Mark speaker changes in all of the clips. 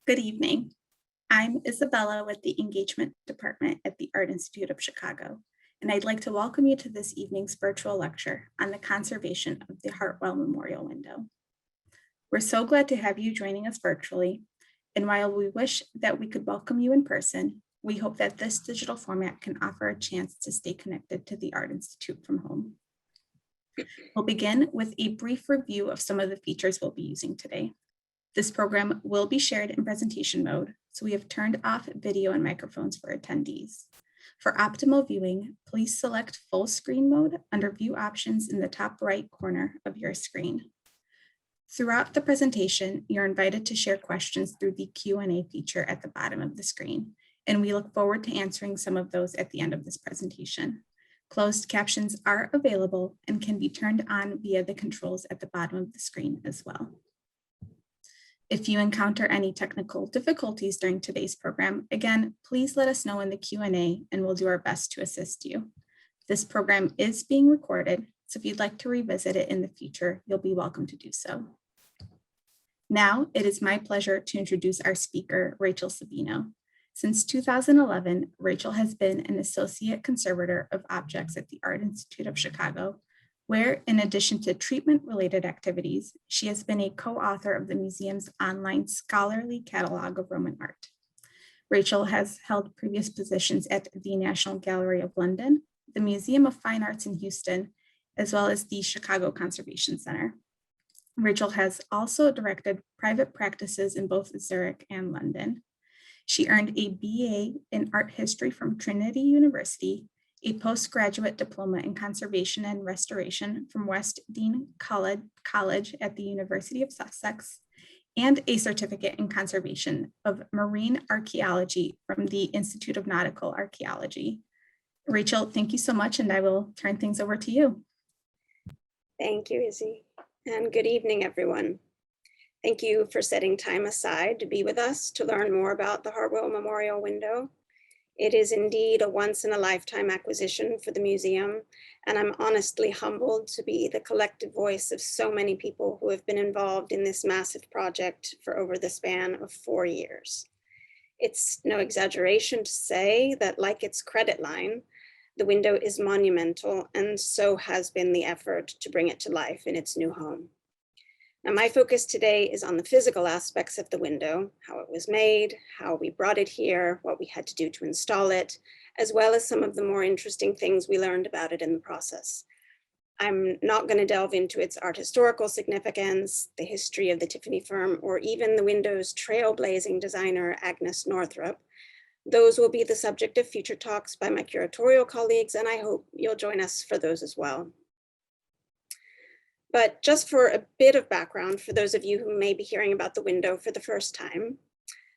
Speaker 1: Good evening. I'm Isabella with the Engagement Department at the Art Institute of Chicago, and I'd like to welcome you to this evening's virtual lecture on the conservation of the Hartwell Memorial Window. We're so glad to have you joining us virtually, and while we wish that we could welcome you in person, we hope that this digital format can offer a chance to stay connected to the Art Institute from home. We'll begin with a brief review of some of the features we'll be using today. This program will be shared in presentation mode, so we have turned off video and microphones for attendees. For optimal viewing, please select full screen mode under View Options in the top right corner of your screen. Throughout the presentation, you're invited to share questions through the Q&A feature at the bottom of the screen, and we look forward to answering some of those at the end of this presentation. Closed captions are available and can be turned on via the controls at the bottom of the screen as well. If you encounter any technical difficulties during today's program, again, please let us know in the Q&A and we'll do our best to assist you. This program is being recorded, so if you'd like to revisit it in the future, you'll be welcome to do so. Now, it is my pleasure to introduce our speaker, Rachel Sabino. Since 2011, Rachel has been an Associate Conservator of Objects at the Art Institute of Chicago, where, in addition to treatment-related activities, she has been a co-author of the museum's online scholarly catalog of Roman art. Rachel has held previous positions at the National Gallery of London, the Museum of Fine Arts in Houston, as well as the Chicago Conservation Center. Rachel has also directed private practices in both Zurich and London. She earned a BA in art history from Trinity University, a postgraduate diploma in conservation and restoration from West Dean College at the University of Sussex, and a certificate in conservation of marine archaeology from the Institute of Nautical Archaeology. Rachel, thank you so much, and I will turn things over to you.
Speaker 2: Thank you, Izzy, and good evening, everyone. Thank you for setting time aside to be with us to learn more about the Hartwell Memorial Window. It is indeed a once-in-a-lifetime acquisition for the museum, and I'm honestly humbled to be the collective voice of so many people who have been involved in this massive project for over the span of 4 years. It's no exaggeration to say that, like its credit line, the window is monumental, and so has been the effort to bring it to life in its new home. Now, my focus today is on the physical aspects of the window, how it was made, how we brought it here, what we had to do to install it, as well as some of the more interesting things we learned about it in the process. I'm not going to delve into its art historical significance, the history of the Tiffany firm, or even the window's trailblazing designer, Agnes Northrop. Those will be the subject of future talks by my curatorial colleagues, and I hope you'll join us for those as well. But just for a bit of background, for those of you who may be hearing about the window for the first time,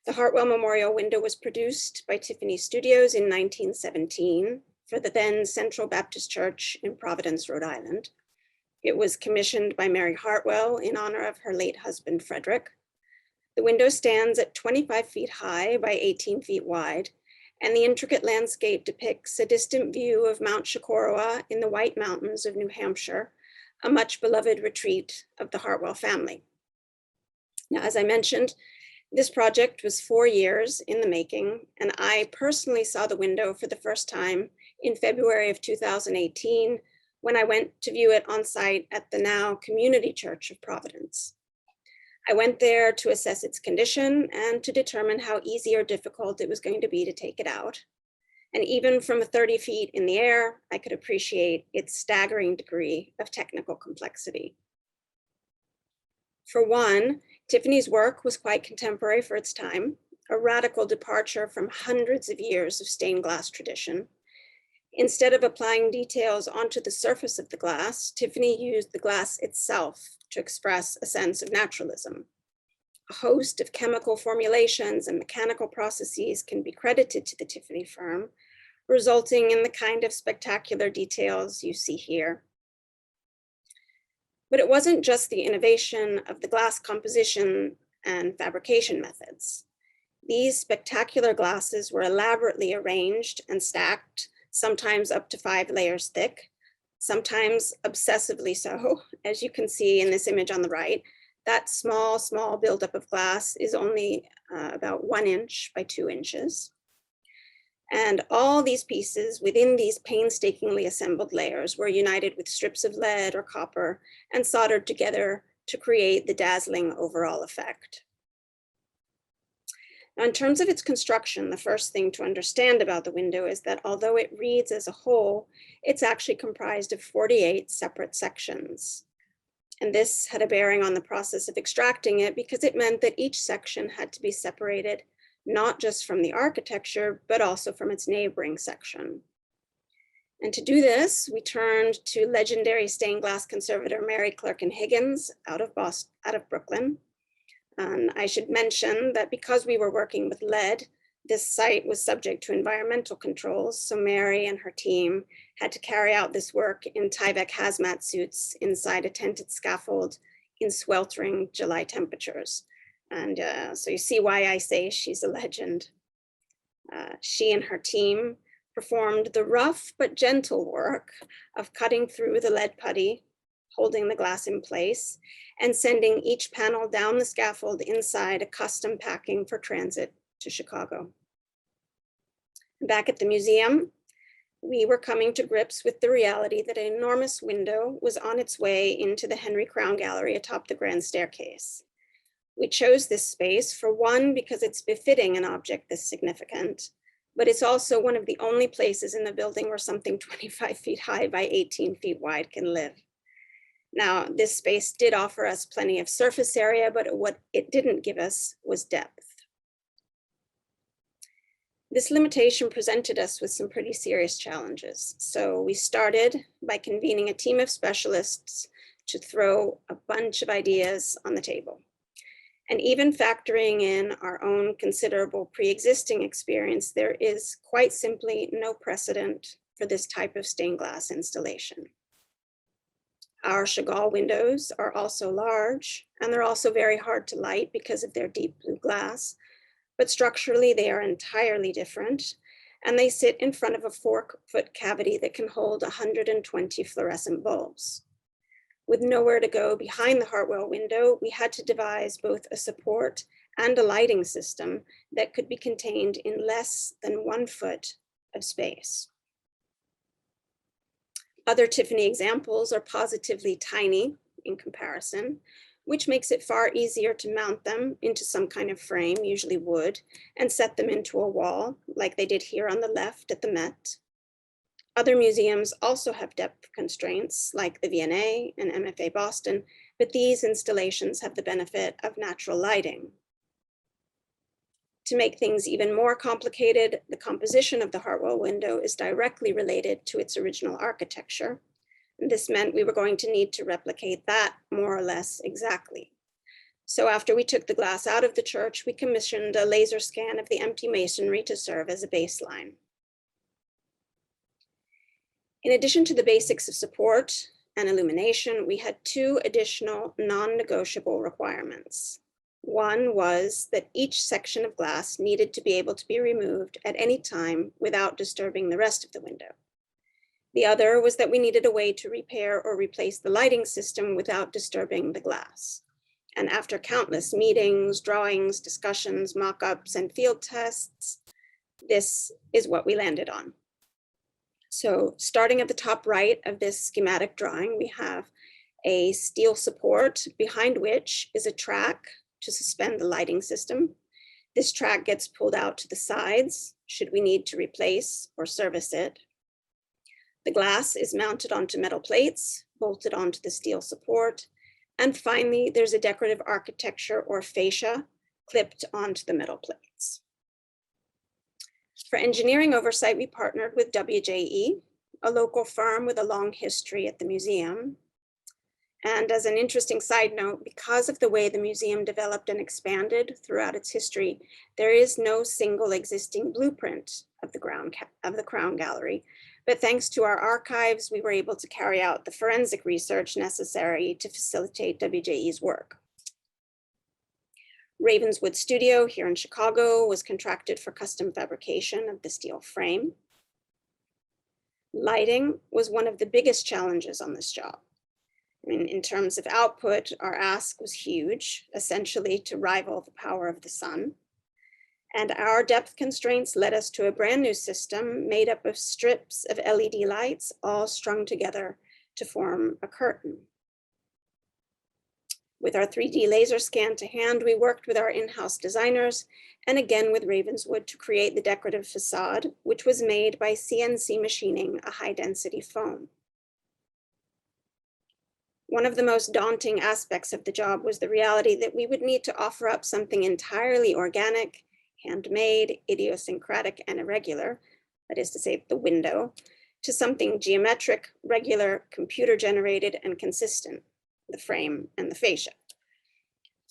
Speaker 2: the Hartwell Memorial Window was produced by Tiffany Studios in 1917 for the then Central Baptist Church in Providence, Rhode Island. It was commissioned by Mary Hartwell in honor of her late husband, Frederick. The window stands at 25 feet high by 18 feet wide, and the intricate landscape depicts a distant view of Mount Chocorua in the White Mountains of New Hampshire, a much beloved retreat of the Hartwell family. Now, as I mentioned, this project was 4 years in the making, and I personally saw the window for the first time in February of 2018, when I went to view it on site at the now Community Church of Providence. I went there to assess its condition and to determine how easy or difficult it was going to be to take it out. And even from 30 feet in the air, I could appreciate its staggering degree of technical complexity. For one, Tiffany's work was quite contemporary for its time, a radical departure from hundreds of years of stained glass tradition. Instead of applying details onto the surface of the glass, Tiffany used the glass itself to express a sense of naturalism. A host of chemical formulations and mechanical processes can be credited to the Tiffany firm, resulting in the kind of spectacular details you see here. But it wasn't just the innovation of the glass composition and fabrication methods. These spectacular glasses were elaborately arranged and stacked, sometimes up to 5 layers thick, sometimes obsessively so, as you can see in this image on the right, That small buildup of glass is only about 1 inch by 2 inches. And all these pieces within these painstakingly assembled layers were united with strips of lead or copper and soldered together to create the dazzling overall effect. Now, in terms of its construction, the first thing to understand about the window is that although it reads as a whole, it's actually comprised of 48 separate sections. And this had a bearing on the process of extracting it because it meant that each section had to be separated not just from the architecture, but also from its neighboring section. And to do this, we turned to legendary stained glass conservator Mary Clerkin Higgins out of Brooklyn. And I should mention that because we were working with lead, this site was subject to environmental controls. So Mary and her team had to carry out this work in Tyvek hazmat suits inside a tented scaffold in sweltering July temperatures. And so you see why I say she's a legend. She and her team performed the rough but gentle work of cutting through the lead putty, holding the glass in place, and sending each panel down the scaffold inside a custom packing for transit to Chicago. Back at the museum, we were coming to grips with the reality that an enormous window was on its way into the Henry Crown Gallery atop the grand staircase. We chose this space for one, because it's befitting an object this significant, but it's also one of the only places in the building where something 25 feet high by 18 feet wide can live. Now, this space did offer us plenty of surface area, but what it didn't give us was depth. This limitation presented us with some pretty serious challenges. So we started by convening a team of specialists to throw a bunch of ideas on the table. And even factoring in our own considerable pre-existing experience, there is quite simply no precedent for this type of stained glass installation. Our Chagall windows are also large, and they're also very hard to light because of their deep blue glass, but structurally they are entirely different, and they sit in front of a 4-foot cavity that can hold 120 fluorescent bulbs. With nowhere to go behind the Hartwell window, we had to devise both a support and a lighting system that could be contained in less than 1 foot of space. Other Tiffany examples are positively tiny in comparison, which makes it far easier to mount them into some kind of frame, usually wood, and set them into a wall, like they did here on the left at the Met. Other museums also have depth constraints, like the V&A and MFA Boston, but these installations have the benefit of natural lighting. To make things even more complicated, the composition of the Hartwell window is directly related to its original architecture. And this meant we were going to need to replicate that more or less exactly. So after we took the glass out of the church, we commissioned a laser scan of the empty masonry to serve as a baseline. In addition to the basics of support and illumination, we had 2 additional non-negotiable requirements. One was that each section of glass needed to be able to be removed at any time without disturbing the rest of the window. The other was that we needed a way to repair or replace the lighting system without disturbing the glass. And after countless meetings, drawings, discussions, mock-ups, and field tests, this is what we landed on. So starting at the top right of this schematic drawing, we have a steel support behind which is a track to suspend the lighting system. This track gets pulled out to the sides should we need to replace or service it. The glass is mounted onto metal plates, bolted onto the steel support. And finally, there's a decorative architecture or fascia clipped onto the metal plates. For engineering oversight, we partnered with WJE, a local firm with a long history at the museum. And as an interesting side note, because of the way the museum developed and expanded throughout its history, there is no single existing blueprint of the Crown Gallery. But thanks to our archives, we were able to carry out the forensic research necessary to facilitate WJE's work. Ravenswood Studio here in Chicago was contracted for custom fabrication of the steel frame. Lighting was one of the biggest challenges on this job. I mean, in terms of output, our ask was huge, essentially to rival the power of the sun. And our depth constraints led us to a brand new system made up of strips of LED lights all strung together to form a curtain. With our 3D laser scan to hand, we worked with our in-house designers and again with Ravenswood to create the decorative facade, which was made by CNC machining a high-density foam. One of the most daunting aspects of the job was the reality that we would need to offer up something entirely organic, handmade, idiosyncratic, and irregular, that is to say, the window, to something geometric, regular, computer-generated, and consistent, the frame and the fascia.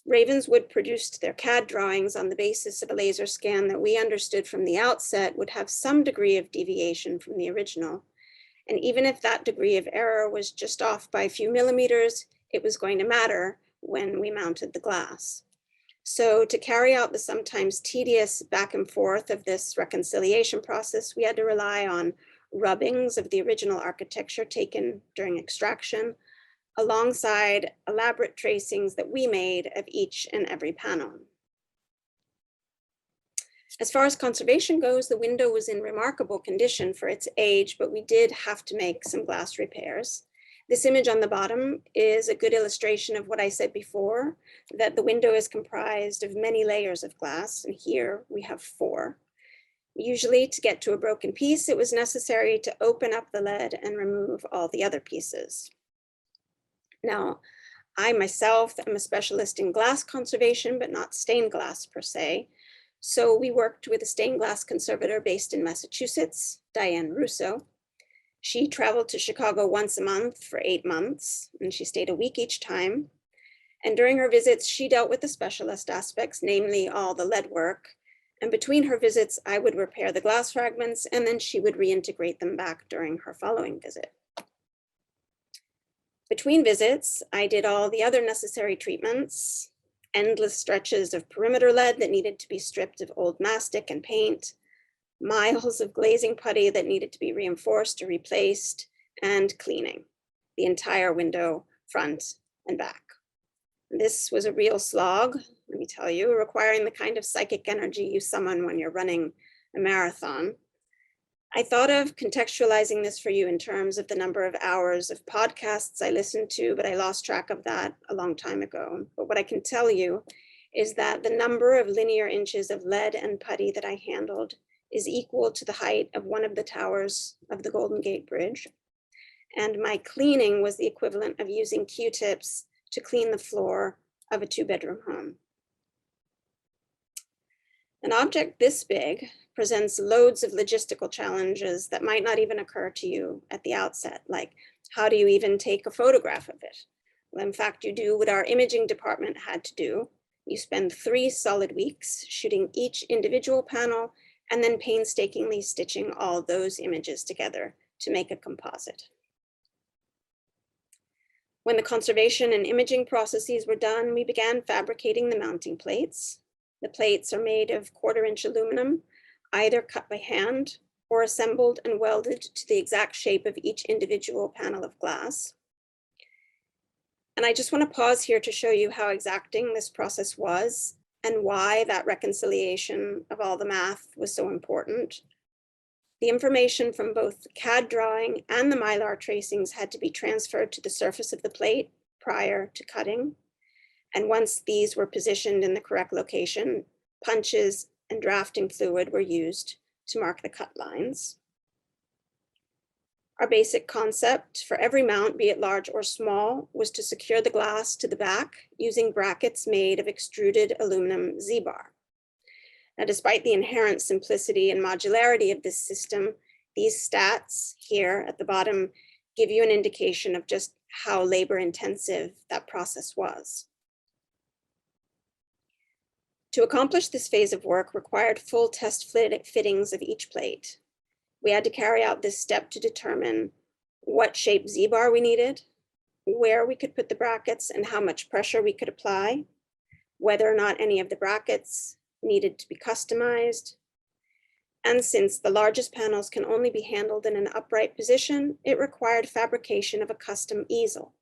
Speaker 2: Ravenswood produced their CAD drawings on the basis of a laser scan that we understood from the outset would have some degree of deviation from the original. And even if that degree of error was just off by a few millimeters, it was going to matter when we mounted the glass. So to carry out the sometimes tedious back and forth of this reconciliation process, we had to rely on rubbings of the original architecture taken during extraction, alongside elaborate tracings that we made of each and every panel. As far as conservation goes, the window was in remarkable condition for its age, but we did have to make some glass repairs. This image on the bottom is a good illustration of what I said before, that the window is comprised of many layers of glass, and here we have 4. Usually, to get to a broken piece, it was necessary to open up the lead and remove all the other pieces. Now, I myself am a specialist in glass conservation, but not stained glass per se. So we worked with a stained glass conservator based in Massachusetts, Diane Russo. She traveled to Chicago once a month for 8 months, and she stayed a week each time. And during her visits, she dealt with the specialist aspects, namely all the lead work. And between her visits, I would repair the glass fragments, and then she would reintegrate them back during her following visit. Between visits, I did all the other necessary treatments, endless stretches of perimeter lead that needed to be stripped of old mastic and paint, miles of glazing putty that needed to be reinforced or replaced, and cleaning the entire window, front and back. This was a real slog, let me tell you, requiring the kind of psychic energy you summon when you're running a marathon. I thought of contextualizing this for you in terms of the number of hours of podcasts I listened to, but I lost track of that a long time ago. But what I can tell you is that the number of linear inches of lead and putty that I handled is equal to the height of one of the towers of the Golden Gate Bridge. And my cleaning was the equivalent of using Q-tips to clean the floor of a 2-bedroom home. An object this big presents loads of logistical challenges that might not even occur to you at the outset, like how do you even take a photograph of it? Well, in fact, you do what our imaging department had to do. You spend 3 solid weeks shooting each individual panel and then painstakingly stitching all those images together to make a composite. When the conservation and imaging processes were done, we began fabricating the mounting plates. The plates are made of 1/4-inch aluminum, either cut by hand or assembled and welded to the exact shape of each individual panel of glass. And I just want to pause here to show you how exacting this process was and why that reconciliation of all the math was so important. The information from both the CAD drawing and the Mylar tracings had to be transferred to the surface of the plate prior to cutting. And once these were positioned in the correct location, punches and drafting fluid were used to mark the cut lines. Our basic concept for every mount, be it large or small, was to secure the glass to the back using brackets made of extruded aluminum Z-bar. Now, despite the inherent simplicity and modularity of this system, these stats here at the bottom give you an indication of just how labor-intensive that process was. To accomplish this phase of work required full test fittings of each plate. We had to carry out this step to determine what shape Z-bar we needed, where we could put the brackets and how much pressure we could apply, whether or not any of the brackets needed to be customized. And since the largest panels can only be handled in an upright position, it required fabrication of a custom easel.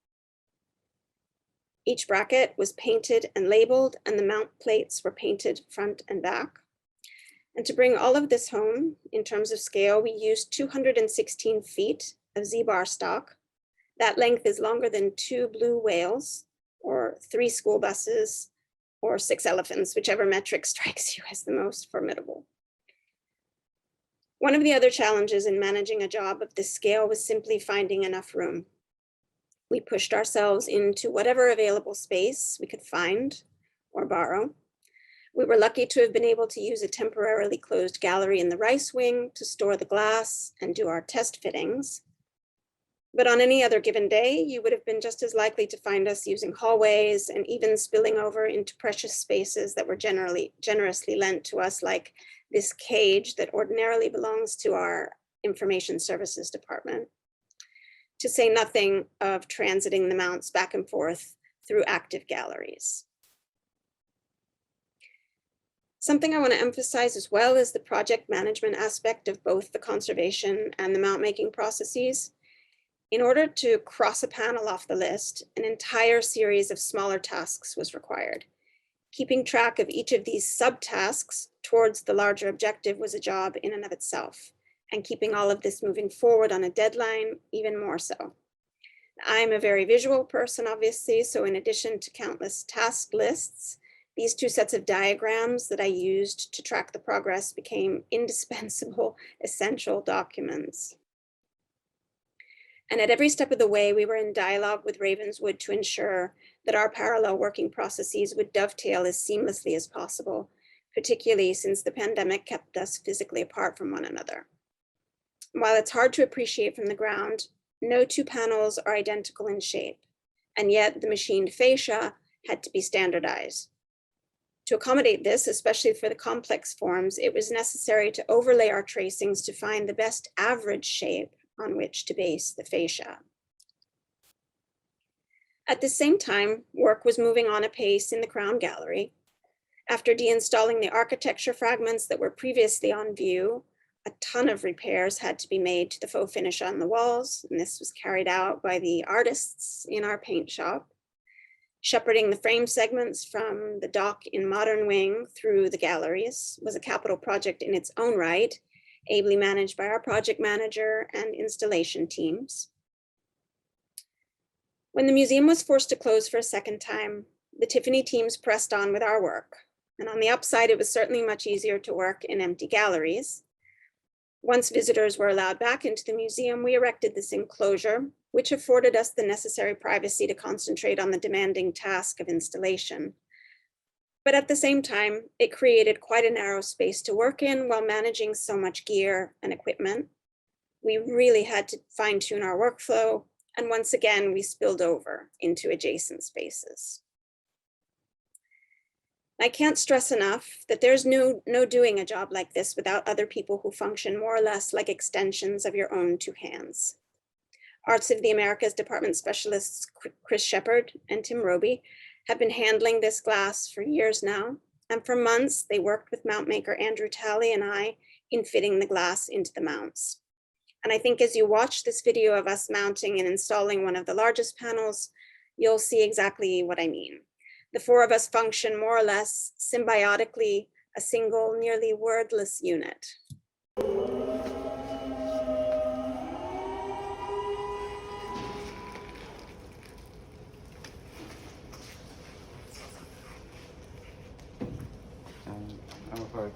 Speaker 2: Each bracket was painted and labeled, and the mount plates were painted front and back. And to bring all of this home in terms of scale, we used 216 feet of Z-bar stock. That length is longer than 2 blue whales, or 3 school buses, or 6 elephants, whichever metric strikes you as the most formidable. One of the other challenges in managing a job of this scale was simply finding enough room. We pushed ourselves into whatever available space we could find or borrow. We were lucky to have been able to use a temporarily closed gallery in the rice wing to store the glass and do our test fittings. But on any other given day, you would have been just as likely to find us using hallways and even spilling over into precious spaces that were generously lent to us, like this cage that ordinarily belongs to our information services department, to say nothing of transiting the mounts back and forth through active galleries. Something I want to emphasize as well is the project management aspect of both the conservation and the mount making processes. In order to cross a panel off the list, an entire series of smaller tasks was required. Keeping track of each of these subtasks towards the larger objective was a job in and of itself, and keeping all of this moving forward on a deadline, even more so. I'm a very visual person, obviously, so in addition to countless task lists, these 2 sets of diagrams that I used to track the progress became indispensable, essential documents. And at every step of the way, we were in dialogue with Ravenswood to ensure that our parallel working processes would dovetail as seamlessly as possible, particularly since the pandemic kept us physically apart from one another. While it's hard to appreciate from the ground, no 2 panels are identical in shape, and yet the machined fascia had to be standardized. To accommodate this, especially for the complex forms, it was necessary to overlay our tracings to find the best average shape on which to base the fascia. At the same time, work was moving on apace in the Crown Gallery. After deinstalling the architecture fragments that were previously on view, a ton of repairs had to be made to the faux finish on the walls, and this was carried out by the artists in our paint shop. Shepherding the frame segments from the dock in Modern Wing through the galleries was a capital project in its own right, ably managed by our project manager and installation teams. When the museum was forced to close for a second time, the Tiffany teams pressed on with our work. And on the upside, it was certainly much easier to work in empty galleries. Once visitors were allowed back into the museum, we erected this enclosure, which afforded us the necessary privacy to concentrate on the demanding task of installation. But at the same time, it created quite a narrow space to work in while managing so much gear and equipment. We really had to fine-tune our workflow, and once again, we spilled over into adjacent spaces. I can't stress enough that there's no doing a job like this without other people who function more or less like extensions of your own 2 hands. Arts of the Americas department specialists Chris Shepard and Tim Roby have been handling this glass for years now, and for months they worked with mount maker Andrew Talley and I in fitting the glass into the mounts. And I think as you watch this video of us mounting and installing one of the largest panels, you'll see exactly what I mean. The 4 of us function more or less symbiotically, a single, nearly wordless unit.
Speaker 3: I'm a part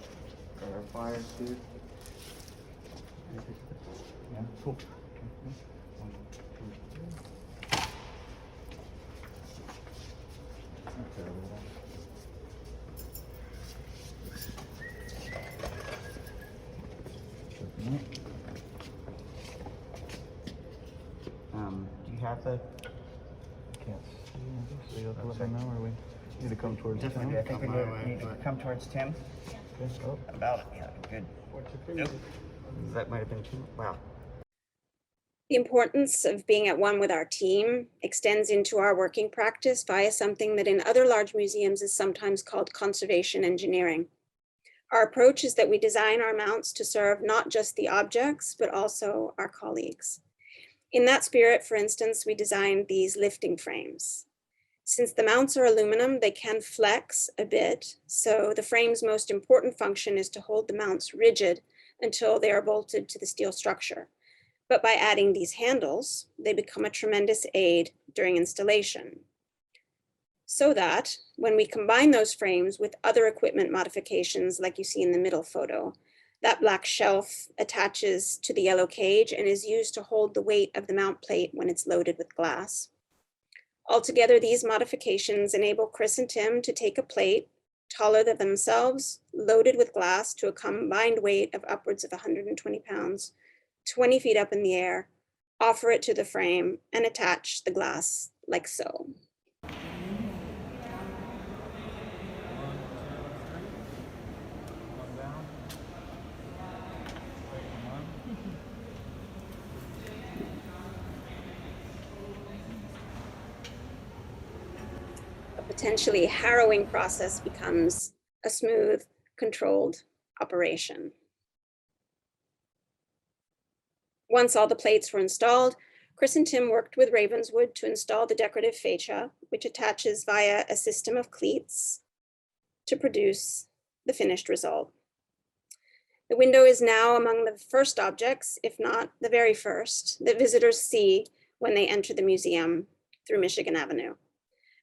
Speaker 3: fire suit. Yeah, cool. One, two, three. Okay. Do you have the?
Speaker 4: Can't see, so you'll have to let me know, or we need to come towards
Speaker 3: Definitely,
Speaker 4: town?
Speaker 3: I think we need to come towards Tim.
Speaker 4: Okay, oh,
Speaker 3: About it, yeah, good. Nope. That might have been too, wow.
Speaker 2: The importance of being at one with our team extends into our working practice via something that in other large museums is sometimes called conservation engineering. Our approach is that we design our mounts to serve not just the objects, but also our colleagues. In that spirit, for instance, we designed these lifting frames. Since the mounts are aluminum, they can flex a bit. So the frame's most important function is to hold the mounts rigid until they are bolted to the steel structure. But by adding these handles, they become a tremendous aid during installation. So that when we combine those frames with other equipment modifications, like you see in the middle photo, that black shelf attaches to the yellow cage and is used to hold the weight of the mount plate when it's loaded with glass. Altogether, these modifications enable Chris and Tim to take a plate taller than themselves, loaded with glass to a combined weight of upwards of 120 pounds, 20 feet up in the air, offer it to the frame, and attach the glass like so. Potentially harrowing process becomes a smooth, controlled operation. Once all the plates were installed, Chris and Tim worked with Ravenswood to install the decorative fascia, which attaches via a system of cleats to produce the finished result. The window is now among the first objects, if not the very first, that visitors see when they enter the museum through Michigan Avenue.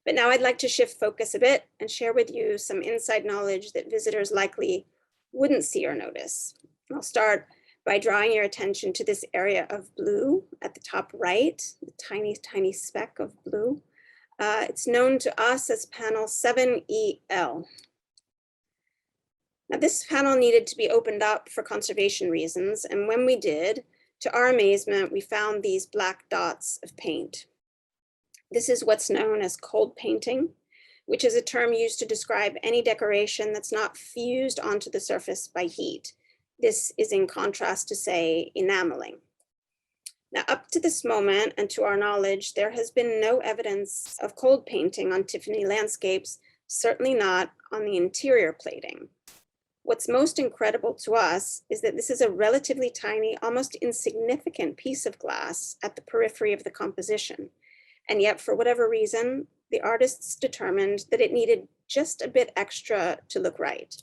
Speaker 2: But now I'd like to shift focus a bit and share with you some inside knowledge that visitors likely wouldn't see or notice. I'll start by drawing your attention to this area of blue at the top right, the tiny, tiny speck of blue. It's known to us as panel 7EL. Now this panel needed to be opened up for conservation reasons, and when we did, to our amazement, we found these black dots of paint. This is what's known as cold painting, which is a term used to describe any decoration that's not fused onto the surface by heat. This is in contrast to, say, enameling. Now, up to this moment, and to our knowledge, there has been no evidence of cold painting on Tiffany landscapes, certainly not on the interior plating. What's most incredible to us is that this is a relatively tiny, almost insignificant piece of glass at the periphery of the composition. And yet, for whatever reason, the artists determined that it needed just a bit extra to look right.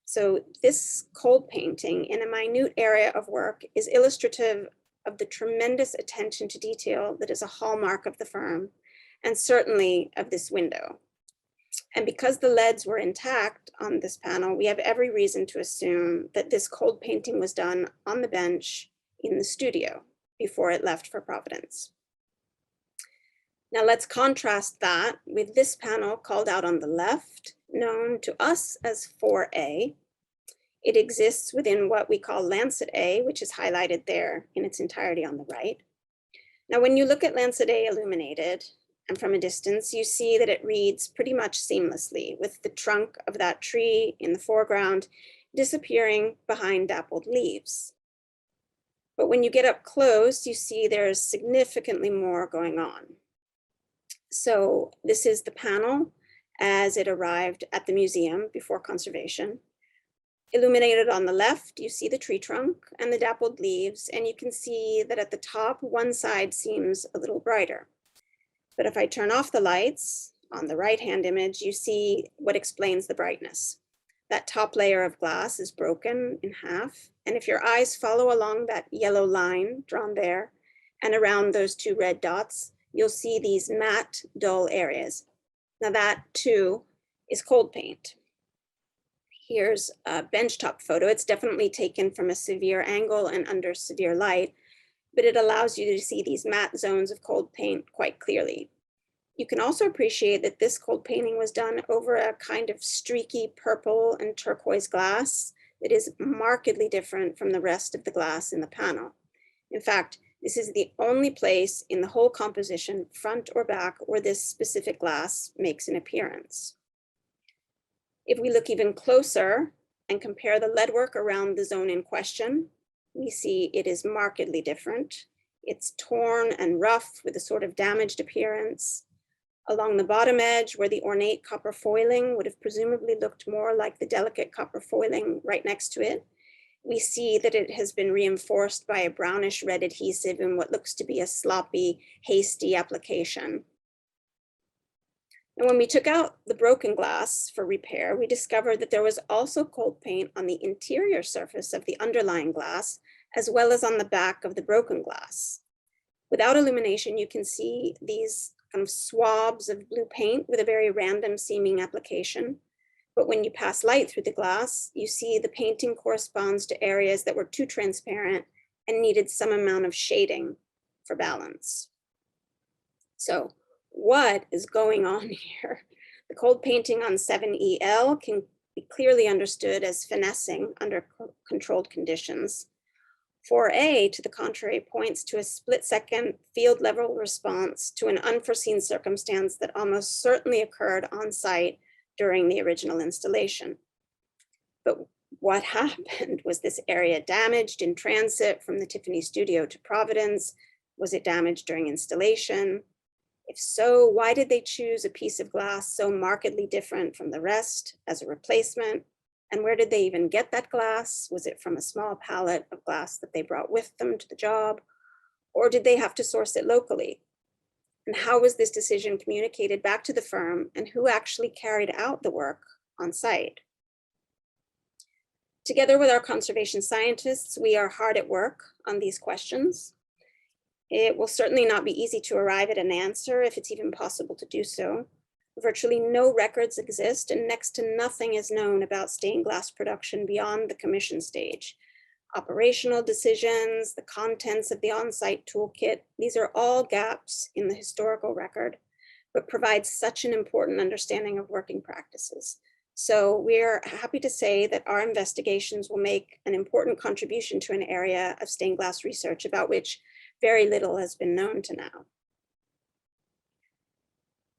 Speaker 2: So this cold painting in a minute area of work is illustrative of the tremendous attention to detail that is a hallmark of the firm, and certainly of this window. And because the leads were intact on this panel, we have every reason to assume that this cold painting was done on the bench in the studio before it left for Providence. Now let's contrast that with this panel called out on the left, known to us as 4A. It exists within what we call Lancet A, which is highlighted there in its entirety on the right. Now, when you look at Lancet A illuminated and from a distance, you see that it reads pretty much seamlessly, with the trunk of that tree in the foreground disappearing behind dappled leaves. But when you get up close, you see there's significantly more going on. So this is the panel as it arrived at the museum before conservation. Illuminated on the left, you see the tree trunk and the dappled leaves, and you can see that at the top, one side seems a little brighter. But if I turn off the lights on the right-hand image, you see what explains the brightness. That top layer of glass is broken in half, and if your eyes follow along that yellow line drawn there and around those two red dots, you'll see these matte, dull areas. Now that too is cold paint. Here's a benchtop photo. It's definitely taken from a severe angle and under severe light, but it allows you to see these matte zones of cold paint quite clearly. You can also appreciate that this cold painting was done over a kind of streaky purple and turquoise glass that is markedly different from the rest of the glass in the panel. In fact, this is the only place in the whole composition, front or back, where this specific glass makes an appearance. If we look even closer and compare the leadwork around the zone in question, we see it is markedly different. It's torn and rough with a sort of damaged appearance. Along the bottom edge, where the ornate copper foiling would have presumably looked more like the delicate copper foiling right next to it, we see that it has been reinforced by a brownish red adhesive in what looks to be a sloppy, hasty application. And when we took out the broken glass for repair, we discovered that there was also cold paint on the interior surface of the underlying glass, as well as on the back of the broken glass. Without illumination, you can see these kind of swabs of blue paint with a very random seeming application. But when you pass light through the glass, you see the painting corresponds to areas that were too transparent and needed some amount of shading for balance. So what is going on here? The cold painting on 7EL can be clearly understood as finessing under controlled conditions. 4A, to the contrary, points to a split-second field level response to an unforeseen circumstance that almost certainly occurred on site during the original installation. But what happened? Was this area damaged in transit from the Tiffany studio to Providence? Was it damaged during installation? If so, why did they choose a piece of glass so markedly different from the rest as a replacement? And where did they even get that glass? Was it from a small pallet of glass that they brought with them to the job? Or did they have to source it locally? And how was this decision communicated back to the firm, and who actually carried out the work on site? Together with our conservation scientists, we are hard at work on these questions. It will certainly not be easy to arrive at an answer, if it's even possible to do so. Virtually no records exist, and next to nothing is known about stained glass production beyond the commission stage. Operational decisions, the contents of the on-site toolkit, these are all gaps in the historical record, but provide such an important understanding of working practices. So we're happy to say that our investigations will make an important contribution to an area of stained glass research about which very little has been known to now.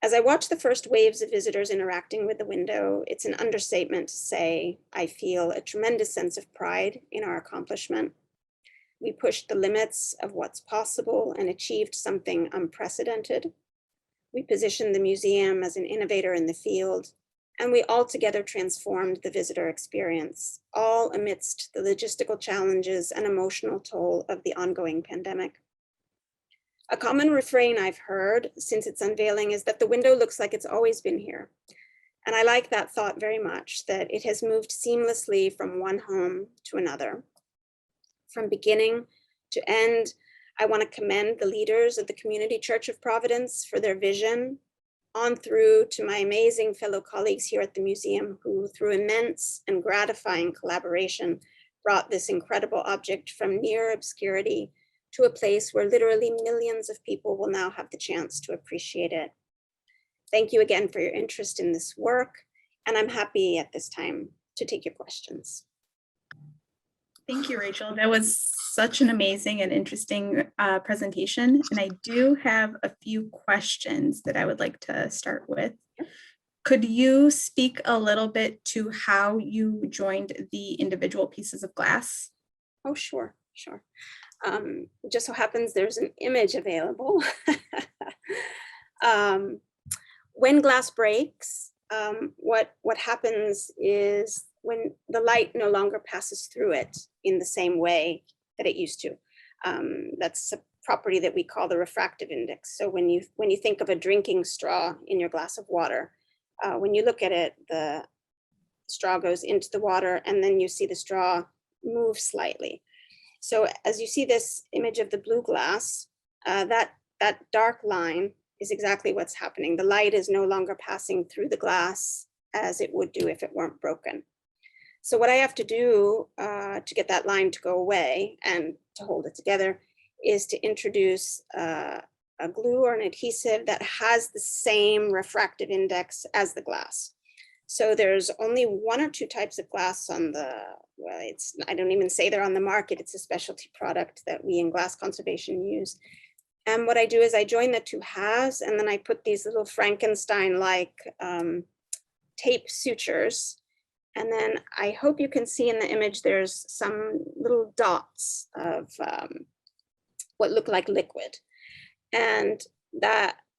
Speaker 2: As I watch the first waves of visitors interacting with the window, it's an understatement to say I feel a tremendous sense of pride in our accomplishment. We pushed the limits of what's possible and achieved something unprecedented. We positioned the museum as an innovator in the field, and we altogether transformed the visitor experience, all amidst the logistical challenges and emotional toll of the ongoing pandemic. A common refrain I've heard since its unveiling is that the window looks like it's always been here. And I like that thought very much, that it has moved seamlessly from one home to another. From beginning to end, I want to commend the leaders of the Community Church of Providence for their vision, on through to my amazing fellow colleagues here at the museum who, through immense and gratifying collaboration, brought this incredible object from near obscurity to a place where literally millions of people will now have the chance to appreciate it. Thank you again for your interest in this work, and I'm happy at this time to take your questions.
Speaker 1: Thank you, Rachel. That was such an amazing and interesting presentation. And I do have a few questions that I would like to start with. Could you speak a little bit to how you joined the individual pieces of glass?
Speaker 2: Oh, sure. Just so happens there's an image available. When glass breaks, what happens is when the light no longer passes through it in the same way that it used to. That's a property that we call the refractive index. So when you think of a drinking straw in your glass of water, when you look at it, the straw goes into the water and then you see the straw move slightly. So as you see this image of the blue glass, that dark line is exactly what's happening. The light is no longer passing through the glass as it would do if it weren't broken. So what I have to do to get that line to go away and to hold it together is to introduce a glue or an adhesive that has the same refractive index as the glass. So there's only one or two types of glass on the, well, I don't even say they're on the market. It's a specialty product that we in glass conservation use. And what I do is I join the two halves and then I put these little Frankenstein-like tape sutures. And then I hope you can see in the image, there's some little dots of what look like liquid. And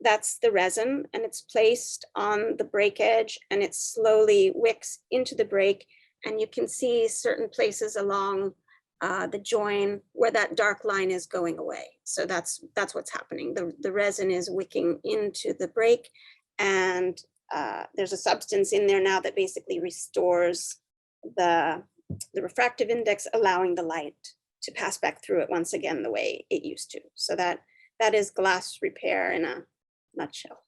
Speaker 2: that's the resin, and it's placed on the break edge and it slowly wicks into the break. And you can see certain places along the join where that dark line is going away. So that's what's happening. The resin is wicking into the break and there's a substance in there now that basically restores the refractive index, allowing the light to pass back through it once again the way it used to. So that is glass repair in a nutshell.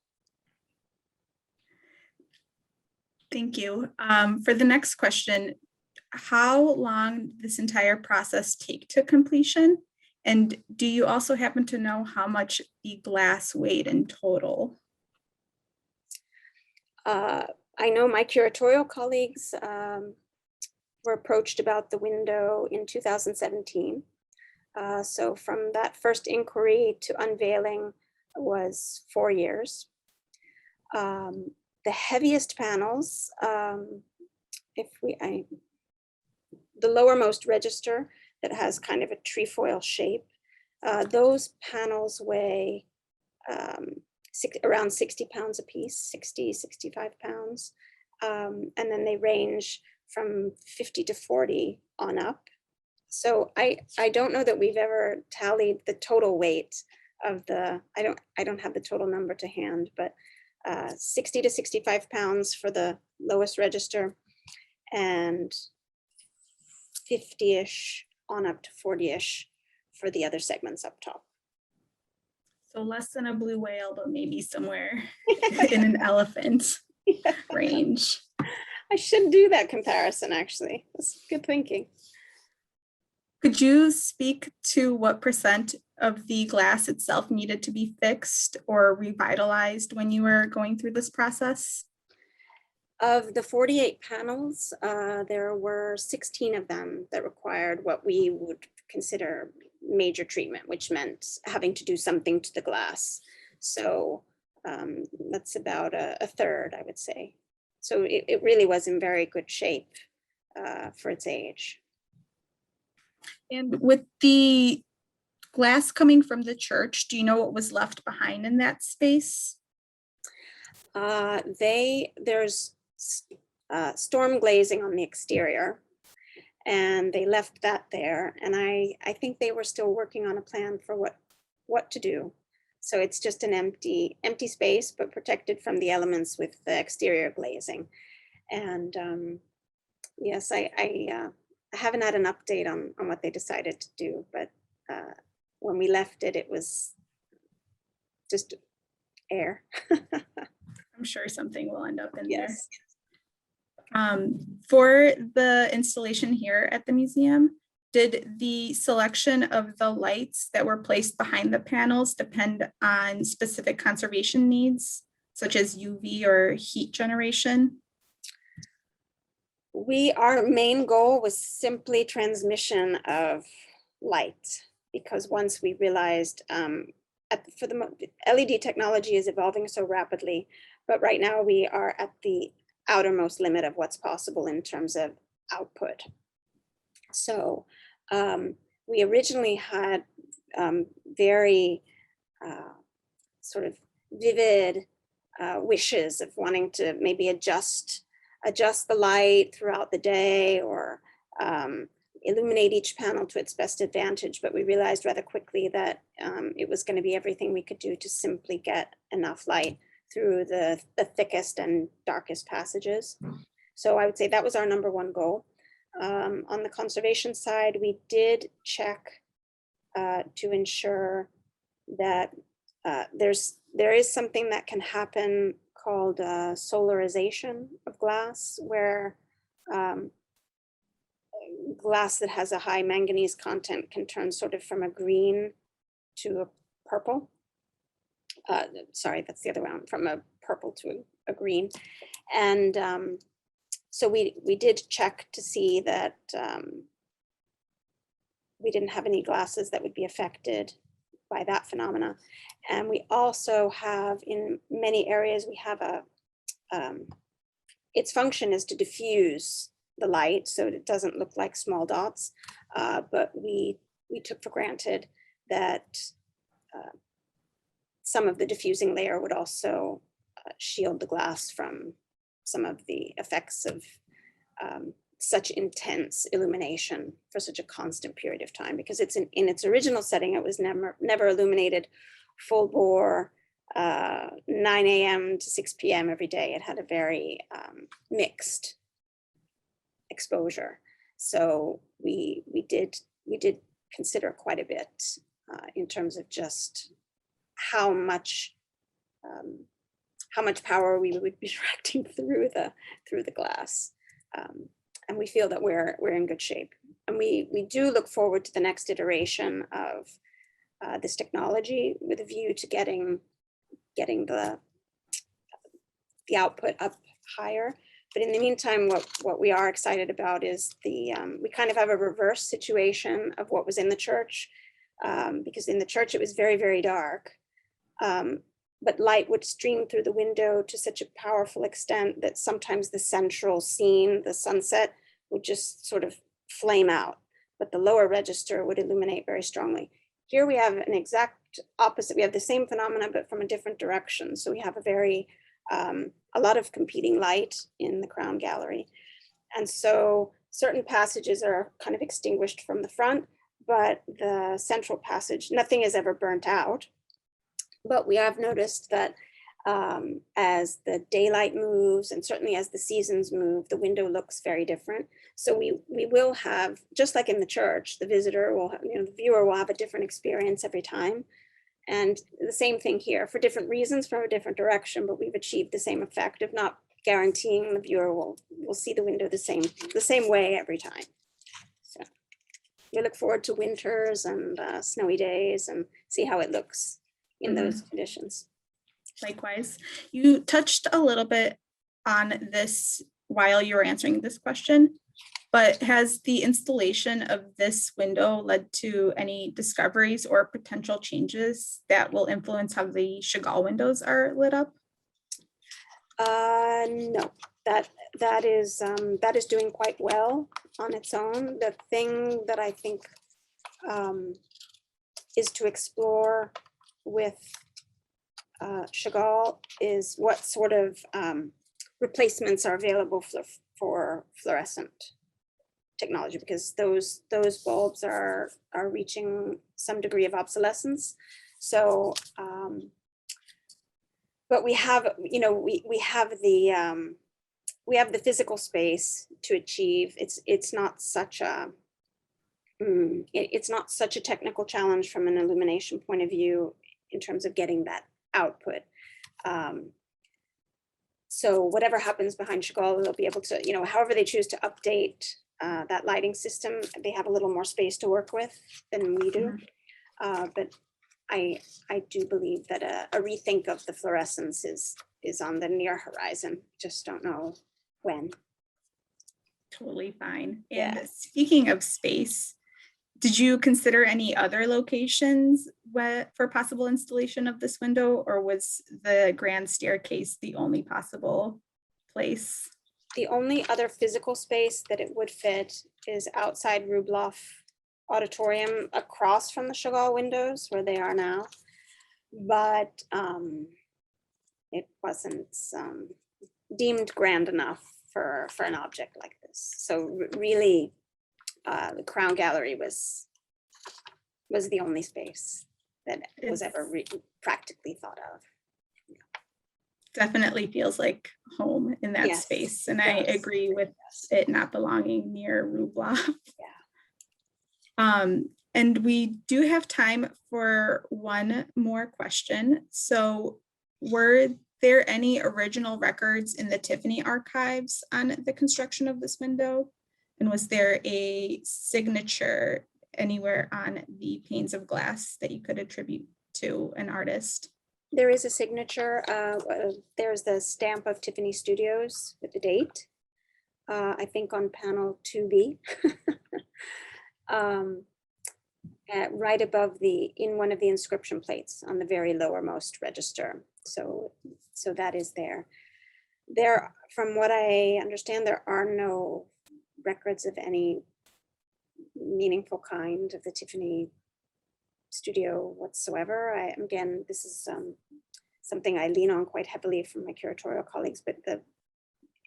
Speaker 1: Thank you. For the next question, how long did this entire process take to completion? And do you also happen to know how much the glass weighed in total?
Speaker 2: I know my curatorial colleagues were approached about the window in 2017. So from that first inquiry to unveiling was 4 years. The heaviest panels, the lowermost register that has kind of a trefoil shape, those panels weigh around 60 pounds a piece, 60, 65 pounds. And then they range from 50 to 40 on up. So I don't know that we've ever tallied the total weight of I don't have the total number to hand, but 60 to 65 pounds for the lowest register and 50-ish on up to 40-ish for the other segments up top.
Speaker 1: So less than a blue whale, but maybe somewhere in an elephant range.
Speaker 2: I should do that comparison, actually. That's good thinking.
Speaker 1: Could you speak to what % of the glass itself needed to be fixed or revitalized when you were going through this process?
Speaker 2: Of the 48 panels, there were 16 of them that required what we would consider major treatment, which meant having to do something to the glass. So that's about a third, I would say. So it really was in very good shape for its age.
Speaker 1: And with the glass coming from the church, do you know what was left behind in that space?
Speaker 2: There's storm glazing on the exterior, and they left that there. And I think they were still working on a plan for what to do. So it's just an empty space, but protected from the elements with the exterior glazing. And yes, I haven't had an update on what they decided to do, but when we left it, it was just air.
Speaker 1: I'm sure something will end up in
Speaker 2: Yes.
Speaker 1: there. For the installation here at the museum, did the selection of the lights that were placed behind the panels depend on specific conservation needs, such as UV or heat generation?
Speaker 2: Our main goal was simply transmission of light, because once we realized LED technology is evolving so rapidly, but right now we are at the outermost limit of what's possible in terms of output. So we originally had very sort of vivid wishes of wanting to maybe adjust the light throughout the day, or illuminate each panel to its best advantage. But we realized rather quickly that it was going to be everything we could do to simply get enough light through the thickest and darkest passages. So I would say that was our number one goal. On the conservation side, we did check to ensure that there is something that can happen called solarization of glass, where glass that has a high manganese content can turn sort of from a green to a purple. Sorry, that's the other way around, from a purple to a green. And so we did check to see that we didn't have any glasses that would be affected by that phenomena. And we also have, in many areas, we have its function is to diffuse the light so it doesn't look like small dots. But we took for granted that some of the diffusing layer would also shield the glass from some of the effects of such intense illumination for such a constant period of time, because it's in its original setting, it was never illuminated full bore 9 a.m. to 6 p.m. every day. It had a very mixed exposure. So we did consider quite a bit in terms of just how much power we would be directing through the glass. And we feel that we're in good shape. And we do look forward to the next iteration of this technology with a view to getting the output up higher. But in the meantime, what we are excited about is we kind of have a reverse situation of what was in the church, because in the church it was very, very dark. But light would stream through the window to such a powerful extent that sometimes the central scene, the sunset, would just sort of flame out, but the lower register would illuminate very strongly. Here we have an exact opposite. We have the same phenomena, but from a different direction. So we have a lot of competing light in the crown gallery. And so certain passages are kind of extinguished from the front, but the central passage, nothing is ever burnt out. But we have noticed that as the daylight moves and certainly as the seasons move, the window looks very different. So we will have, just like in the church, the visitor will have, the viewer will have a different experience every time. And the same thing here, for different reasons, from a different direction, but we've achieved the same effect of not guaranteeing the viewer will see the window the same way every time. So we look forward to winters and snowy days and see how it looks in those conditions.
Speaker 1: Likewise, you touched a little bit on this while you were answering this question, but has the installation of this window led to any discoveries or potential changes that will influence how the Chagall windows are lit up?
Speaker 2: No, that is doing quite well on its own. The thing that I think is to explore with Chagall is what sort of replacements are available for fluorescent technology, because those bulbs are reaching some degree of obsolescence. So, but we have, we have the physical space to achieve. It's not such a technical challenge from an illumination point of view in terms of getting that output. So whatever happens behind Chagall, they'll be able to, however they choose to update that lighting system, they have a little more space to work with than we do. But I do believe that a rethink of the fluorescence is on the near horizon. Just don't know when.
Speaker 1: Totally fine.
Speaker 2: Yeah.
Speaker 1: And speaking of space, did you consider any other locations for possible installation of this window, or was the grand staircase the only possible place?
Speaker 2: The only other physical space that it would fit is outside Rubloff Auditorium, across from the Chagall windows where they are now. But it wasn't deemed grand enough for an object like this. So really, the Crown Gallery was the only space that was ever practically thought of.
Speaker 1: Definitely feels like home in that
Speaker 2: Yes,
Speaker 1: space. And
Speaker 2: it
Speaker 1: I
Speaker 2: does.
Speaker 1: agree with
Speaker 2: Yes.
Speaker 1: it not belonging near Rubloff.
Speaker 2: Yeah.
Speaker 1: And we do have time for one more question. So were there any original records in the Tiffany archives on the construction of this window? And was there a signature anywhere on the panes of glass that you could attribute to an artist?
Speaker 2: There is a signature. There's the stamp of Tiffany Studios with the date, I think on panel 2B. Right above in one of the inscription plates on the very lowermost register. So that is there. From what I understand, there are no records of any meaningful kind of the Tiffany studio whatsoever. Again, this is something I lean on quite heavily from my curatorial colleagues, but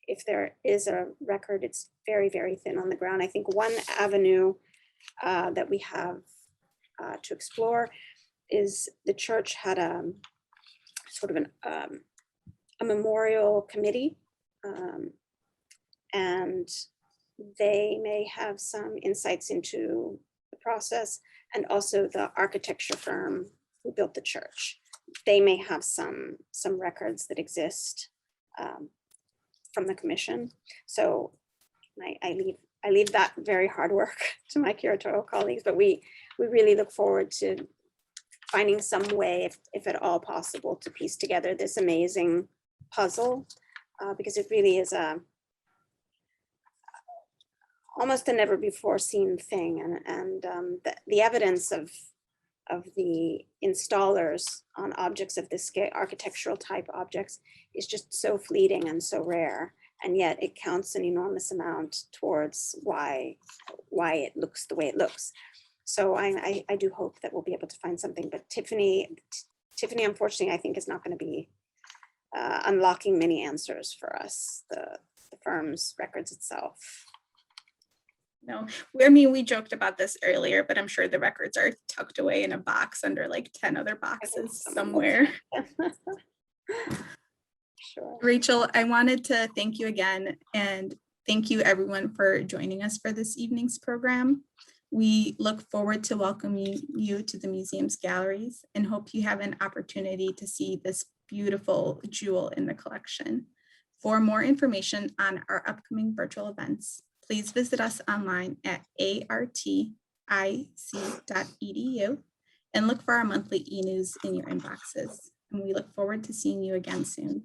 Speaker 2: if there is a record, it's very, very thin on the ground. I think one avenue that we have to explore is the church had sort of a memorial committee. And they may have some insights into the process, and also the architecture firm who built the church. They may have some records that exist from the commission. So I leave that very hard work to my curatorial colleagues, but we really look forward to finding some way, if at all possible, to piece together this amazing puzzle, because it really is almost a never before seen thing. And the evidence of the installers on objects of this scale, architectural type objects, is just so fleeting and so rare. And yet it counts an enormous amount towards why it looks the way it looks. So I do hope that we'll be able to find something, but Tiffany, unfortunately, I think is not going to be unlocking many answers for us, the firm's records itself.
Speaker 1: No, I mean, we joked about this earlier, but I'm sure the records are tucked away in a box under like 10 other boxes somewhere.
Speaker 2: Sure.
Speaker 1: Rachel, I wanted to thank you again, and thank you everyone for joining us for this evening's program. We look forward to welcoming you to the museum's galleries and hope you have an opportunity to see this beautiful jewel in the collection. For more information on our upcoming virtual events, please visit us online at artic.edu and look for our monthly e-news in your inboxes. And we look forward to seeing you again soon.